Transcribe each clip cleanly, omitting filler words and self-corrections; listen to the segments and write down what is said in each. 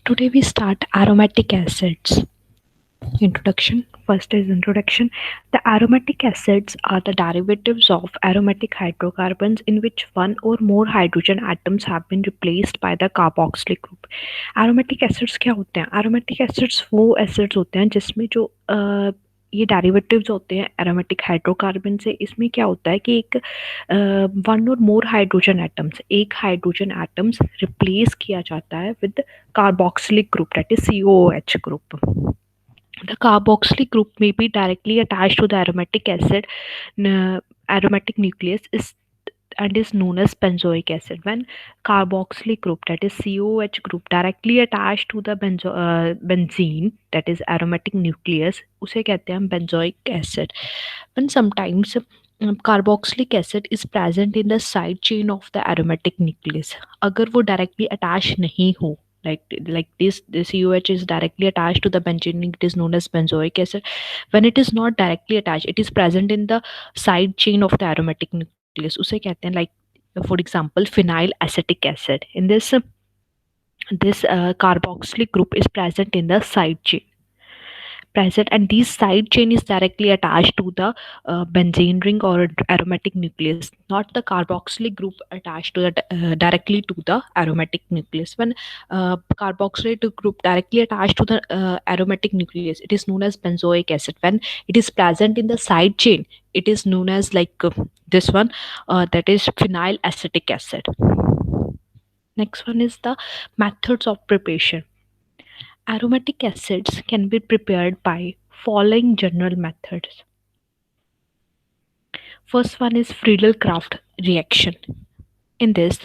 Today we start aromatic acids. Introduction. First is introduction. The aromatic acids are the derivatives of aromatic hydrocarbons in which one or more hydrogen atoms have been replaced by the carboxylic group. Aromatic acids क्या होते हैं? Aromatic acids वो acids होते हैं जिसमें जो ये derivatives होते हैं एरोमेटिक हाइड्रोकार्बन से। इसमें क्या होता है कि एक वन और मोर हाइड्रोजन एटम्स, एक हाइड्रोजन एटम्स रिप्लेस किया जाता है with carboxylic group, that is COOH group. The carboxylic group may be directly attached to the aromatic acid aromatic nucleus is and is known as benzoic acid. When carboxylic group, that is COOH group, directly attached to the benzene, that is aromatic nucleus, उसे कहते हैं हम benzoic acid. When sometimes carboxylic acid is present in the side chain of the aromatic nucleus, अगर वो directly attached नहीं हो, like this, the COH is directly attached to the benzene, it is known as benzoic acid. When it is not directly attached, it is present in the side chain of the aromatic nucleus, उसे कहते हैं, like for example phenyl acetic acid. In this carboxylic group is present in the side chain present, and this side chain is directly attached to the benzene ring or aromatic nucleus, not the carboxylic group attached to the directly to the aromatic nucleus. When carboxylic group directly attached to the aromatic nucleus, it is known as benzoic acid. When it is present in the side chain, it is known as this one, that is phenyl acetic acid. Next one is the methods of preparation. Aromatic acids can be prepared by following general methods. First one is Friedel-Crafts reaction. In this,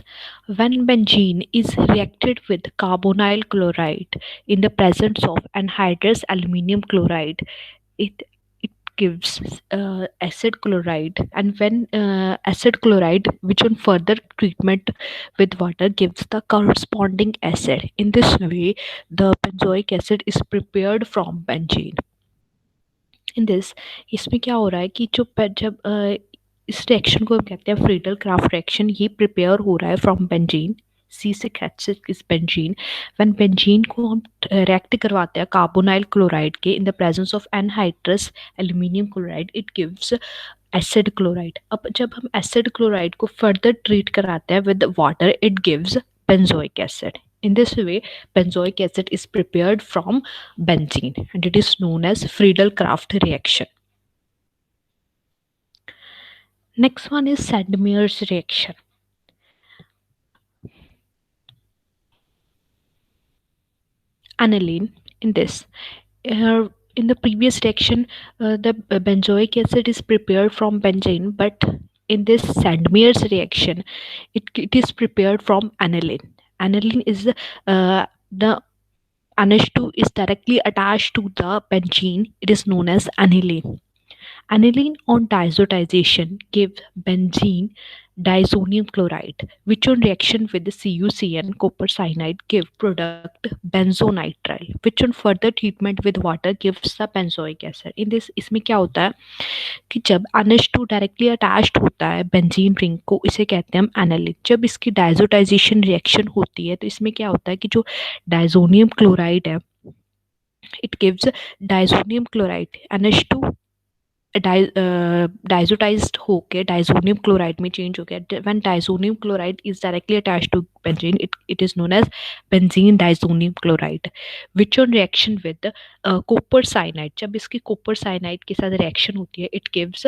when benzene is reacted with carbonyl chloride in the presence of anhydrous aluminum chloride, it gives acid chloride, and when acid chloride, which on further treatment with water gives the corresponding acid. In this way, the benzoic acid is prepared from benzene. In this, इसमें क्या हो रहा है कि जब इस reaction को हम कहते हैं फ्रीडल क्राफ्ट रिएक्शन, ये प्रिपेयर हो रहा है from benzene, C6H6 is benzene. When benzene को हम रिएक्ट करवाते हैं कार्बोनाइल क्लोराइड के in the presence of anhydrous aluminium chloride, it gives acid chloride. अब जब हम एसिड क्लोराइड को फर्दर ट्रीट कराते हैं with water, it gives benzoic acid. In this way, benzoic acid is prepared from benzene and it is known as Friedel-Crafts reaction. Next one is Sandmeyer's reaction. Aniline. In this, in the previous reaction, the benzoic acid is prepared from benzene, but in this Sandmeyer's reaction, it is prepared from aniline. Aniline is the NH2 is directly attached to the benzene. It is known as aniline. Aniline on diazotization gives benzene diazonium chloride, which on reaction with the CuCN copper cyanide give product benzonitrile, which on further treatment with water gives the benzoic acid. In this, इसमें क्या होता है कि जब NH2 directly attached होता है benzene ring को, इसे कहते हैं हम एनालिन. जब इसकी डायजोटाइजेशन रिएक्शन होती है तो इसमें क्या होता है कि जो डायजोनियम क्लोराइड है, it gives diazonium chloride. NH2 diazotized होके डाइजोनियम क्लोराइड में चेंज हो गया. When diazonium chloride is directly attached to benzene, it is known as benzene diazonium chloride, which on reaction with copper cyanide, जब इसकी copper cyanide के साथ reaction होती है, it gives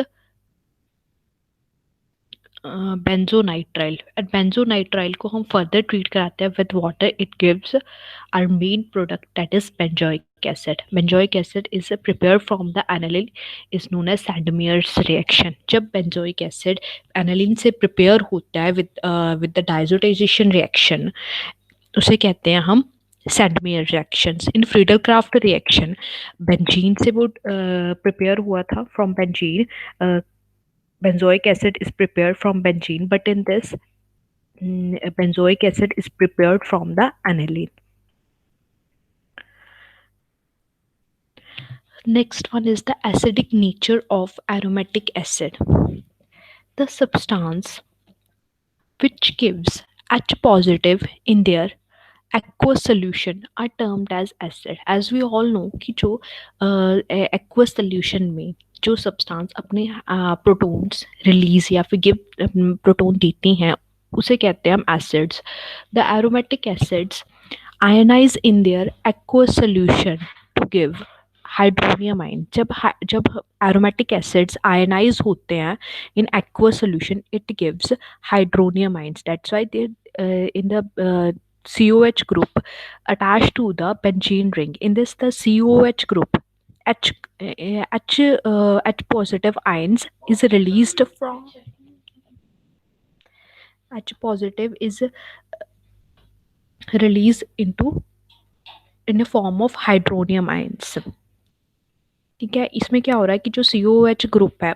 benzonitrile. And benzonitrile को हम फर्दर ट्रीट कराते हैं with water, it gives our main product, that is benzoic acid. Benzoic acid is prepared from the aniline, is known as Sandmeyer's reaction. जब benzoic acid aniline से prepare होता है with the diazotization reaction, उसे कहते हैं हम Sandmeyer reactions. In Friedel-Crafts reaction, benzene से वो prepare हुआ था from benzene. Benzoic acid is prepared from benzene, but in this benzoic acid is prepared from the aniline. Next one is the acidic nature of aromatic acid. The substance which gives H positive in their aqueous solution are termed as acid. As we all know कि जो aqueous solution में जो substance अपने protons release या फिर give proton देती हैं उसे कहते हैं हम acids. The aromatic acids ionize in their aqueous solution to give hydronium ion. जब एरोमेटिक एसिड्स आयनाइज होते हैं in aqueous solution it gives hydronium ions. That's why they in the COH group attached to the benzene ring. In this, the COH group H positive ions is released from H positive is released into in a form of hydronium ions. ठीक है. इसमें क्या हो रहा है कि जो COH group है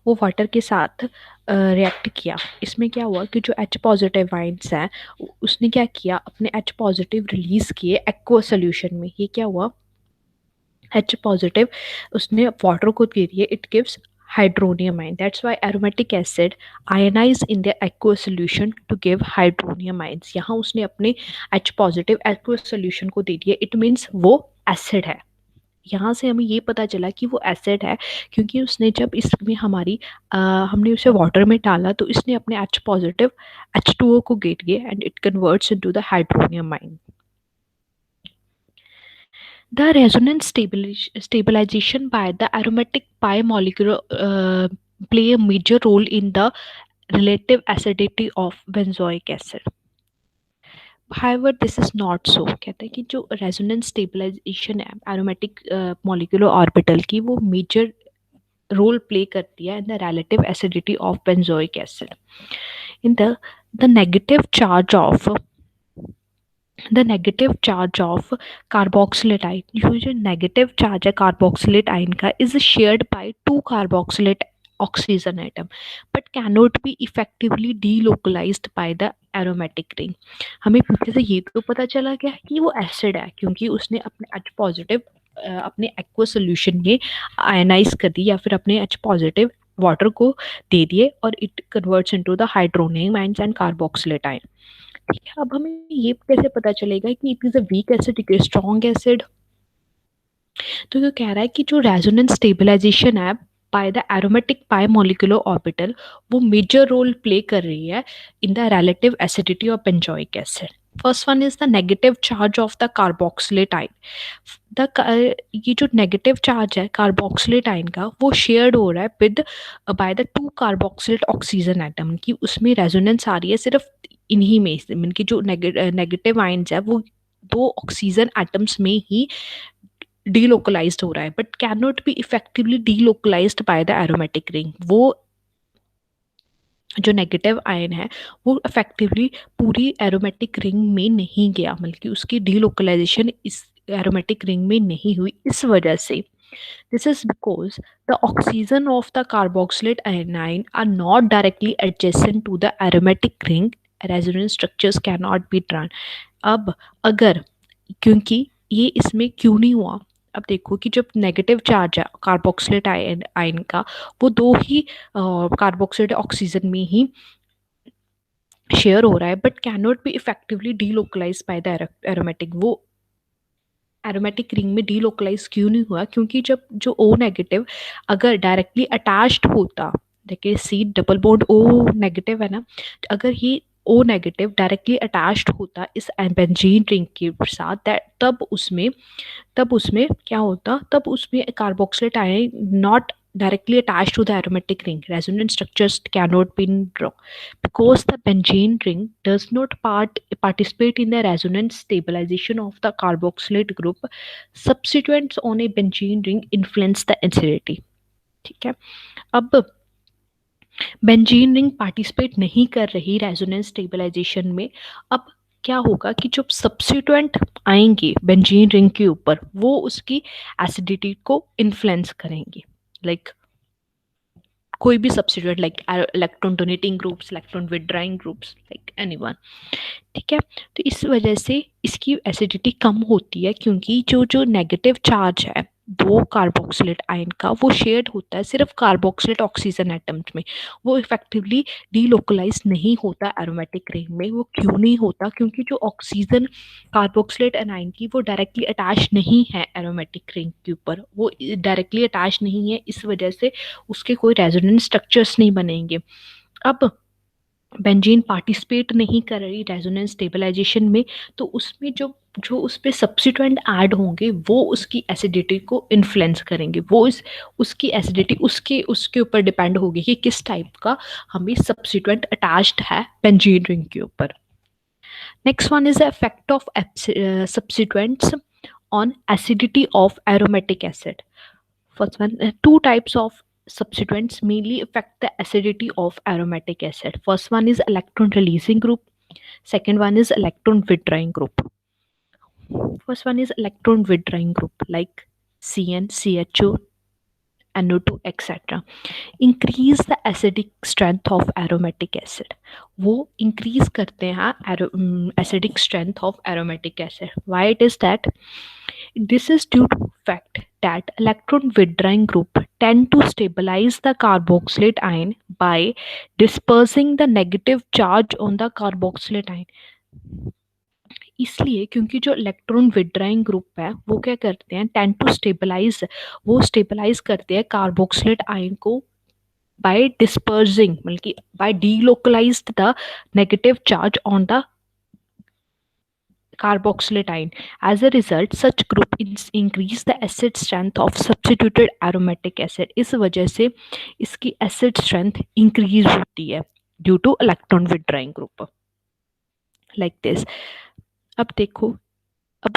वो वाटर के साथ रिएक्ट किया. इसमें क्या हुआ कि जो H पॉजिटिव आयंस हैं उसने क्या किया, अपने H पॉजिटिव रिलीज किए एक्वा सोल्यूशन में. ये क्या हुआ, H पॉजिटिव उसने वाटर को दे दिए. It gives hydronium ion. That's why aromatic acid ionize in the aqueous solution to give hydronium ions. यहाँ उसने अपने H पॉजिटिव aqueous solution को दे दिया. It means वो एसिड है. यहाँ से हमें ये पता चला कि वो एसिड है क्योंकि उसने जब इसमें हमने उसे वाटर में डाला तो इसने अपने H पॉजिटिव H2O को गेट किया and it converts into the hydronium ion. The resonance stabilization by the aromatic pi molecule play a major role in the relative acidity of benzoic acid. However, this is not so. कहते हैं कि जो resonance stabilization है aromatic molecular orbital की वो major role play करती है in the relative acidity of benzoic acid. In the negative charge of carboxylate ion. जो नेगेटिव चार्ज है कार्बोक्सिलेट आयन का is shared by 2 carboxylate oxygen atom but cannot be effectively delocalised bye the aromatic ring. हमें पीछे से ये तो पता चला गया कि वो एसिड है क्योंकि उसने अपने H पॉजिटिव अपने एक्वा सोल्यूशन में आयनाइज कर दी या फिर अपने H पॉजिटिव वाटर को दे दिए और it converts into the hydronium ions and carboxylate ion. ठीक है. अब हमें ये कैसे पता चलेगा कि it is a weak acid, it is strong acid. तो ये कह रहा है कि जो रेजोनेंस स्टेबलाइजेशन है bye the aromatic pi molecular orbital वो मेजर रोल प्ले कर रही है in the relative acidity of benzoic acid. First one is the negative charge of the carboxylate ion. ये जो नेगेटिव चार्ज है कार्बोक्सिलेट आयन का वो शेयर्ड हो रहा है with by the 2 carboxylate oxygen atom की. उसमें रेजोनेंस आ रही है सिर्फ इन्हीं में, इनकी जो नेगेटिव आयन्स है वो 2 ऑक्सीजन एटम्स में ही डीलोकलाइज्ड हो रहा है but can not be effectively delocalised bye the aromatic ring. वो जो नेगेटिव आयन है वो इफेक्टिवली पूरी एरोमेटिक रिंग में नहीं गया, बल्कि उसकी डीलोकलाइजेशन इस एरोमेटिक रिंग में नहीं हुई. इस वजह से this is because the oxygen of the carboxylate anion are not directly adjacent to the aromatic ring. Resonance structures cannot be drawn. अब अगर क्योंकि ये इसमें क्यों नहीं हुआ, अब देखो कि जब नेगेटिव चार्ज है कार्बोक्सिलेट आयन का वो 2 ही कार्बोक्सिलेट ऑक्सीजन में ही शेयर हो रहा है but can not be effectively delocalize by the aromatic. वो एरोमेटिक रिंग में डीलोकलाइज क्यों नहीं हुआ, क्योंकि जब जो O नेगेटिव अगर डायरेक्टली अटैच्ड होता, देखिए C double bond O negative है ना, अगर ये O नेगेटिव डायरेक्टली अटैच्ड होता इस बेंजीन रिंग के साथ तब उसमें क्या होता, तब उसमें carboxylate ion not directly attached to the aromatic ring. Resonance structures cannot be drawn because the benzene ring does not participate in the resonance stabilization of the carboxylate group. Substituents on a benzene ring influence the acidity. ठीक है. अब benzene ring participate नहीं कर रही resonance stabilization में. अब क्या होगा कि जो सब्स्टिट्यूएंट आएंगे बेंजीन रिंग के ऊपर वो उसकी एसिडिटी को इन्फ्लुएंस करेंगे. लाइक कोई भी substituent like electron donating groups, electron withdrawing groups, like anyone. ठीक है. तो इस वजह से इसकी एसिडिटी कम होती है क्योंकि जो नेगेटिव चार्ज है दो कार्बोक्सिलेट आयन का वो शेयर्ड होता है सिर्फ कार्बोक्सिलेट ऑक्सीजन एटम्स में, वो इफेक्टिवली डीलोकलाइज नहीं होता एरोमेटिक रिंग में। वो क्यों नहीं होता? क्योंकि जो ऑक्सीजन कार्बोक्सिलेट एनाइन की वो डायरेक्टली अटैच नहीं है एरोमेटिक रिंग के ऊपर, वो डायरेक्टली अटैच नहीं है, इस वजह से उसके कोई रेजोनेंस स्ट्रक्चर्स नहीं बनेंगे। अब बेंजीन पार्टिसिपेट नहीं कर रही रेजोनेंस स्टेबलाइजेशन में, तो उसमें जो जो उस पर सब्सिट्यूएंट ऐड होंगे वो उसकी एसिडिटी को इन्फ्लुएंस करेंगे, वो उसकी एसिडिटी उसके उसके ऊपर डिपेंड होगी कि किस टाइप का हमें सब्सिट्यूएंट अटैच्ड है बेंजीन रिंग के ऊपर। Next one is the effect of substituents on acidity of aromatic acid. First one, two types of substituents mainly affect the acidity of aromatic acid. First one is electron releasing group. Second one is electron withdrawing group. First one is electron withdrawing group like CN, CHO, NO2, etc. Increase the acidic strength of aromatic acid. वो increase करते हैं acidic strength of aromatic acid. Why it is that? This is due to fact that electron withdrawing group tend to stabilize the carboxylate ion by dispersing the negative charge on the carboxylate ion. इसलिए क्योंकि जो electron withdrawing group है वो क्या करते हैं, tend to stabilize, वो stabilize करते हैं कार्बोक्सिलेट आयन को बाय डिस्पर्सिंग, मतलब कि by delocalized the negative charge on the carboxylate ion. As a result, such group increase the acid strength of substituted aromatic acid. इस वजह से इसकी acid strength increase होती है due to electron withdrawing group like this. अब देखो, अब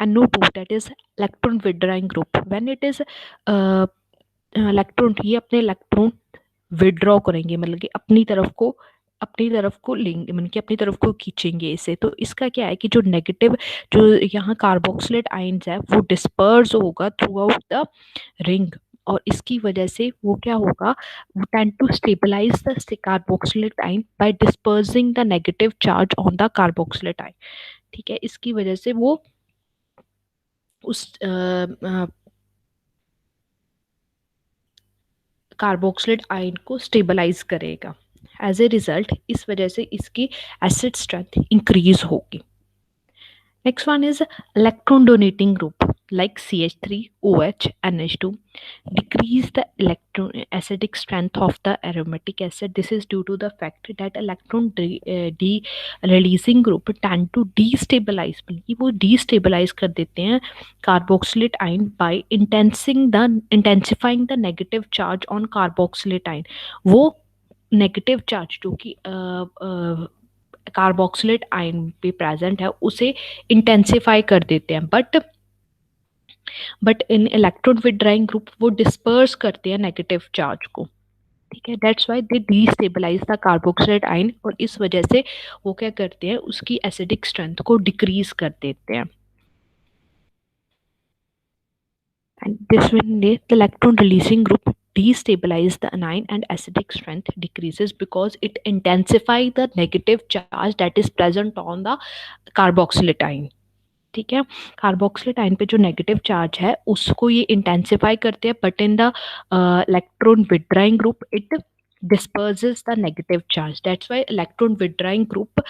NO2 that is electron withdrawing group, when it is electron, ये अपने electron withdraw करेंगे, मतलब कि अपनी तरफ को लेंगे, मतलब कि अपनी तरफ को खींचेंगे इसे। तो इसका क्या है कि जो नेगेटिव जो यहाँ कार्बोक्सिलेट आयंस है वो डिस्पर्स होगा थ्रू आउट द रिंग, और इसकी वजह से वो क्या होगा, वो tend to stabilize the carboxylate ion by dispersing the negative charge on the carboxylate ion. ठीक है, इसकी वजह से वो उस कार्बोक्सिलेट आयन को स्टेबलाइज करेगा। एज ए रिजल्ट इस वजह से इसकी एसिड स्ट्रेंथ इंक्रीज होगी। Next one is electron donating group like CH3OH NH2 decrease the electron acidic strength of the aromatic acid. This is due to the fact that electron releasing group tend to destabilize, बल्कि वो destabilize कर देते हैं carboxylate ion by intensifying the negative charge on carboxylate ion. वो negative charge जो कि carboxylate ion पे present है उसे इंटेंसिफाई कर देते हैं, but in electron withdrawing group वो डिस्पर्स करते हैं नेगेटिव चार्ज को। ठीक है, that's why they destabilise the carboxylate ion, और इस वजह से वो क्या करते हैं, उसकी एसिडिक स्ट्रेंथ को डिक्रीज कर देते हैं। And this when the electron releasing group destabilize the anion and acidic strength decreases because it intensifies the negative charge that is present on the carboxylate ion. ठीक है, कार्बोक्सिलेट आयन पे जो negative charge है उसको ये intensify करते हैं, but in the electron withdrawing group it disperses the negative charge. That's why electron withdrawing group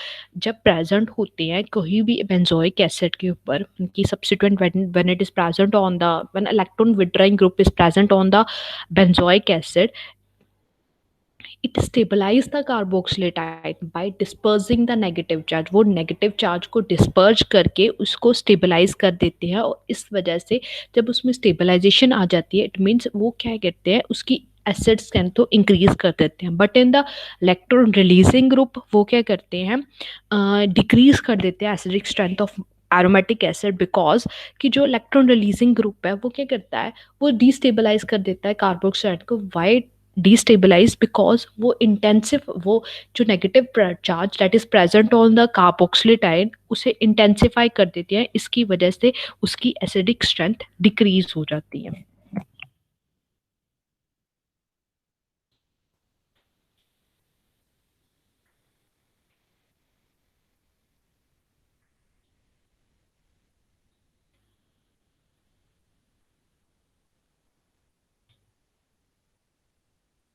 जब present होते हैं कोई भी benzoic acid के ऊपर, उनकी substituent when it is present on the when electron withdrawing group is present on the benzoic acid, it stabilize the carboxylate ion by dispersing the negative charge. वो negative charge को disperse करके उसको stabilize कर देते हैं, और इस वजह से जब उसमें stabilization आ जाती है, it means वो क्या कहते हैं, उसकी एसिड स्ट्रेंथ तो इंक्रीज कर देते हैं, but in the electron releasing group वो क्या करते हैं, डिक्रीज कर देते हैं acidic strength of aromatic acid, because कि जो इलेक्ट्रॉन रिलीजिंग ग्रुप है वो क्या करता है, वो डिस्टेबलाइज कर देता है कार्बोक्साइड को। Why destabilize? बिकॉज वो इंटेंसिव, वो जो negative charge that is present on the carboxylate ion उसे इंटेंसिफाई कर देती है, इसकी वजह से उसकी एसिडिक स्ट्रेंथ डिक्रीज हो जाती है।